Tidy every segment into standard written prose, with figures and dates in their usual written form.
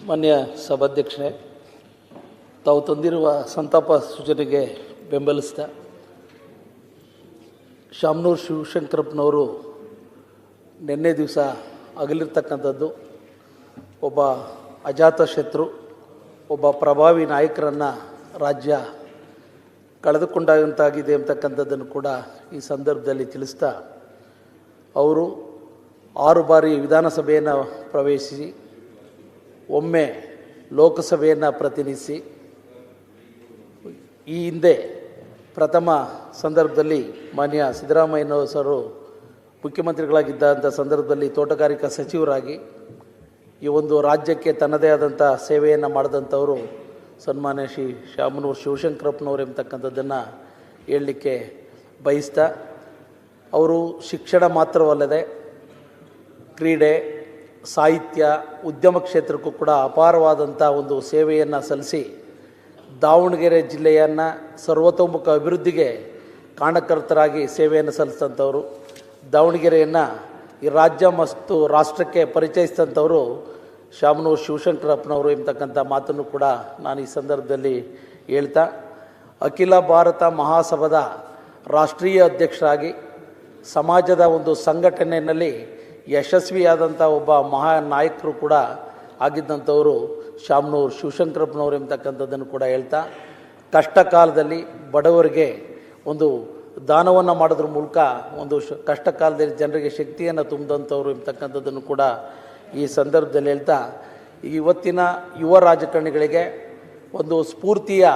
ಮಾನ್ಯ ಸಭಾಧ್ಯಕ್ಷರೇ, ತಾವು ತಂದಿರುವ ಸಂತಾಪ ಸೂಚನೆಗೆ ಬೆಂಬಲಿಸಿದ ಶಾಮನೂರು ಶಿವಶಂಕರಪ್ಪನವರು ನಿನ್ನೆ ದಿವಸ ಅಗಲಿರ್ತಕ್ಕಂಥದ್ದು ಒಬ್ಬ ಅಜಾತಶತ್ರು, ಒಬ್ಬ ಪ್ರಭಾವಿ ನಾಯಕರನ್ನು ರಾಜ್ಯ ಕಳೆದುಕೊಂಡಂತಾಗಿದೆ ಅಂತಕ್ಕಂಥದ್ದನ್ನು ಕೂಡ ಈ ಸಂದರ್ಭದಲ್ಲಿ ತಿಳಿಸ್ತಾ, ಅವರು 6 ಬಾರಿ ವಿಧಾನಸಭೆಯನ್ನು ಪ್ರವೇಶಿಸಿ ಒಮ್ಮೆ ಲೋಕಸಭೆಯನ್ನು ಪ್ರತಿನಿಧಿಸಿ ಈ ಹಿಂದೆ ಪ್ರಥಮ ಸಂದರ್ಭದಲ್ಲಿ ಮಾನ್ಯ ಸಿದ್ದರಾಮಯ್ಯನವರು ಸರು ಮುಖ್ಯಮಂತ್ರಿಗಳಾಗಿದ್ದಂಥ ಸಂದರ್ಭದಲ್ಲಿ ತೋಟಗಾರಿಕಾ ಸಚಿವರಾಗಿ ಈ ಒಂದು ರಾಜ್ಯಕ್ಕೆ ತನ್ನದೇ ಆದಂಥ ಸೇವೆಯನ್ನು ಮಾಡಿದಂಥವರು ಸನ್ಮಾನ್ಯ ಶ್ರೀ ಶಾಮನೂರು ಶಿವಶಂಕರಪ್ಪನವರು ಎಂಬತಕ್ಕಂಥದ್ದನ್ನು ಹೇಳಲಿಕ್ಕೆ ಬಯಸ್ತಾ, ಅವರು ಶಿಕ್ಷಣ ಮಾತ್ರವಲ್ಲದೆ ಕ್ರೀಡೆ, ಸಾಹಿತ್ಯ, ಉದ್ಯಮ ಕ್ಷೇತ್ರಕ್ಕೂ ಕೂಡ ಅಪಾರವಾದಂಥ ಒಂದು ಸೇವೆಯನ್ನು ಸಲ್ಲಿಸಿ ದಾವಣಗೆರೆ ಜಿಲ್ಲೆಯನ್ನು ಸರ್ವತೋಮುಖ ಅಭಿವೃದ್ಧಿಗೆ ಕಾರಣಕರ್ತರಾಗಿ ಸೇವೆಯನ್ನು ಸಲ್ಲಿಸಿದಂಥವರು, ದಾವಣಗೆರೆಯನ್ನು ಈ ರಾಜ್ಯ ಮತ್ತು ರಾಷ್ಟ್ರಕ್ಕೆ ಪರಿಚಯಿಸಿದಂಥವರು ಶಾಮನೂರು ಶಿವಶಂಕರಪ್ಪನವರು ಎಂಬತಕ್ಕಂಥ ಮಾತನ್ನು ಕೂಡ ನಾನು ಈ ಸಂದರ್ಭದಲ್ಲಿ ಹೇಳ್ತಾ, ಅಖಿಲ ಭಾರತ ಮಹಾಸಭಾದ ರಾಷ್ಟ್ರೀಯ ಅಧ್ಯಕ್ಷರಾಗಿ ಸಮಾಜದ ಒಂದು ಸಂಘಟನೆಯಲ್ಲಿ ಯಶಸ್ವಿಯಾದಂಥ ಒಬ್ಬ ಮಹಾನ್ ನಾಯಕರು ಕೂಡ ಆಗಿದ್ದಂಥವರು ಶಾಮನೂರು ಶಿವಶಂಕರಪ್ಪನವರು ಎಂಬತಕ್ಕಂಥದ್ದನ್ನು ಕೂಡ ಹೇಳ್ತಾ, ಕಷ್ಟ ಕಾಲದಲ್ಲಿ ಬಡವರಿಗೆ ಒಂದು ದಾನವನ್ನು ಮಾಡೋದ್ರ ಮೂಲಕ ಒಂದು ಕಷ್ಟ ಕಾಲದಲ್ಲಿ ಜನರಿಗೆ ಶಕ್ತಿಯನ್ನು ತುಂಬಿದಂಥವ್ರು ಎಂಬತಕ್ಕಂಥದ್ದನ್ನು ಕೂಡ ಈ ಸಂದರ್ಭದಲ್ಲಿ ಹೇಳ್ತಾ, ಇವತ್ತಿನ ಯುವ ರಾಜಕಾರಣಿಗಳಿಗೆ ಒಂದು ಸ್ಫೂರ್ತಿಯ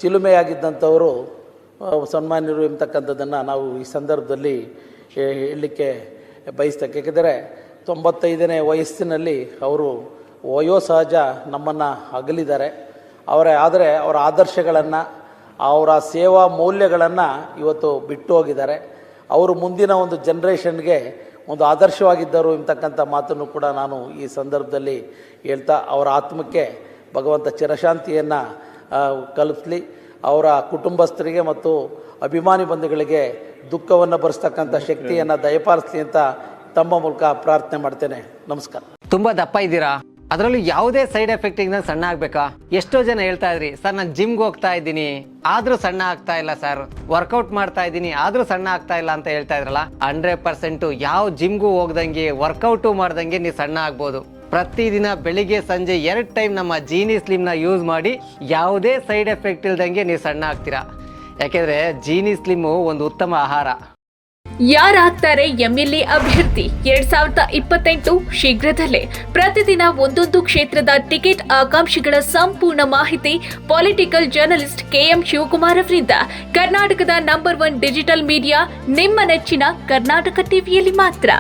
ಚಿಲುಮೆಯಾಗಿದ್ದಂಥವರು ಸನ್ಮಾನ್ಯರು ಎಂಬತಕ್ಕಂಥದ್ದನ್ನು ನಾವು ಈ ಸಂದರ್ಭದಲ್ಲಿ ಹೇಳಲಿಕ್ಕೆ ಬಯಸ್ತಕ್ಕೆ. ಏಕೆಂದರೆ 95ನೇ ವಯಸ್ಸಿನಲ್ಲಿ ಅವರು ವಯೋಸಹಜ ನಮ್ಮನ್ನು ಅಗಲಿದ್ದಾರೆ. ಆದರೆ ಅವರ ಆದರ್ಶಗಳನ್ನು, ಅವರ ಸೇವಾ ಮೌಲ್ಯಗಳನ್ನು ಇವತ್ತು ಬಿಟ್ಟು ಹೋಗಿದ್ದಾರೆ. ಅವರು ಮುಂದಿನ ಒಂದು ಜನ್ರೇಷನ್ಗೆ ಒಂದು ಆದರ್ಶವಾಗಿದ್ದರು ಎಂಬತಕ್ಕಂಥ ಮಾತನ್ನು ಕೂಡ ನಾನು ಈ ಸಂದರ್ಭದಲ್ಲಿ ಹೇಳ್ತಾ, ಅವರ ಆತ್ಮಕ್ಕೆ ಭಗವಂತ ಚಿರಶಾಂತಿಯನ್ನು ಕಲ್ಪಿಸಲಿ, ಅವರ ಕುಟುಂಬಸ್ಥರಿಗೆ ಮತ್ತು ಅಭಿಮಾನಿ ಬಂಧುಗಳಿಗೆ ದುಃಖವನ್ನು ಭರಿಸ್ತಕ್ಕಂಥ ಶಕ್ತಿಯನ್ನು ದಯಪಾಲಿಸಲಿ ಅಂತ ತಮ್ಮ ಮೂಲಕ ಪ್ರಾರ್ಥನೆ ಮಾಡ್ತೇನೆ. ನಮಸ್ಕಾರ. ತುಂಬ ದಪ್ಪ ಇದ್ದೀರಾ, ಅದರಲ್ಲೂ ಯಾವುದೇ ಸೈಡ್ ಎಫೆಕ್ಟ್ ಇಂದ ಸಣ್ಣ ಆಗ್ಬೇಕಾ? ಎಷ್ಟೋ ಜನ ಹೇಳ್ತಾ ಇದ್ರಿ, ಸರ್ ನಾನು ಜಿಮ್ಗೆ ಹೋಗ್ತಾ ಇದ್ದೀನಿ ಆದ್ರೂ ಸಣ್ಣ ಆಗ್ತಾ ಇಲ್ಲ ಸರ್, ವರ್ಕೌಟ್ ಮಾಡ್ತಾ ಇದ್ದೀನಿ ಆದ್ರೂ ಸಣ್ಣ ಆಗ್ತಾ ಇಲ್ಲ ಅಂತ ಹೇಳ್ತಾ ಇದ್ರಲ್ಲ. 100% ಯಾವ ಜಿಮ್ಗೂ ಹೋಗ್ದಂಗೆ ವರ್ಕೌಟು ಮಾಡ್ದಂಗೆ ನೀವು ಸಣ್ಣ ಆಗ್ಬೋದು. ಪ್ರತಿದಿನ ಬೆಳಿಗ್ಗೆ ಸಂಜೆ 2 ಟೈಮ್ ನಮ್ಮ ಜೀನಿ ಸ್ಲಿಮ್ನ ಯೂಸ್ ಮಾಡಿ ಯಾವುದೇ ಸೈಡ್ ಎಫೆಕ್ಟ್ ಇಲ್ದಂಗೆ ನೀವು ಸಣ್ಣ ಆಗ್ತೀರಾ. ಯಾಕೆಂದ್ರೆ ಜೀನಿ ಸ್ಲಿಮ್ಮು ಒಂದು ಉತ್ತಮ ಆಹಾರ. ಯಾರಾಗ್ತಾರೆ ಎಂಎಲ್ಎ ಅಭ್ಯರ್ಥಿ 2028 ಶೀಘ್ರದಲ್ಲೇ. ಪ್ರತಿದಿನ ಒಂದೊಂದು ಕ್ಷೇತ್ರದ ಟಿಕೆಟ್ ಆಕಾಂಕ್ಷಿಗಳ ಸಂಪೂರ್ಣ ಮಾಹಿತಿ ಪೊಲಿಟಿಕಲ್ ಜರ್ನಲಿಸ್ಟ್ KM ಶಿವಕುಮಾರ್ ಅವರಿಂದ. ಕರ್ನಾಟಕದ ನಂಬರ್ 1 ಡಿಜಿಟಲ್ ಮೀಡಿಯಾ ನಿಮ್ಮ ನೆಚ್ಚಿನ ಕರ್ನಾಟಕ ಟಿವಿಯಲ್ಲಿ ಮಾತ್ರ.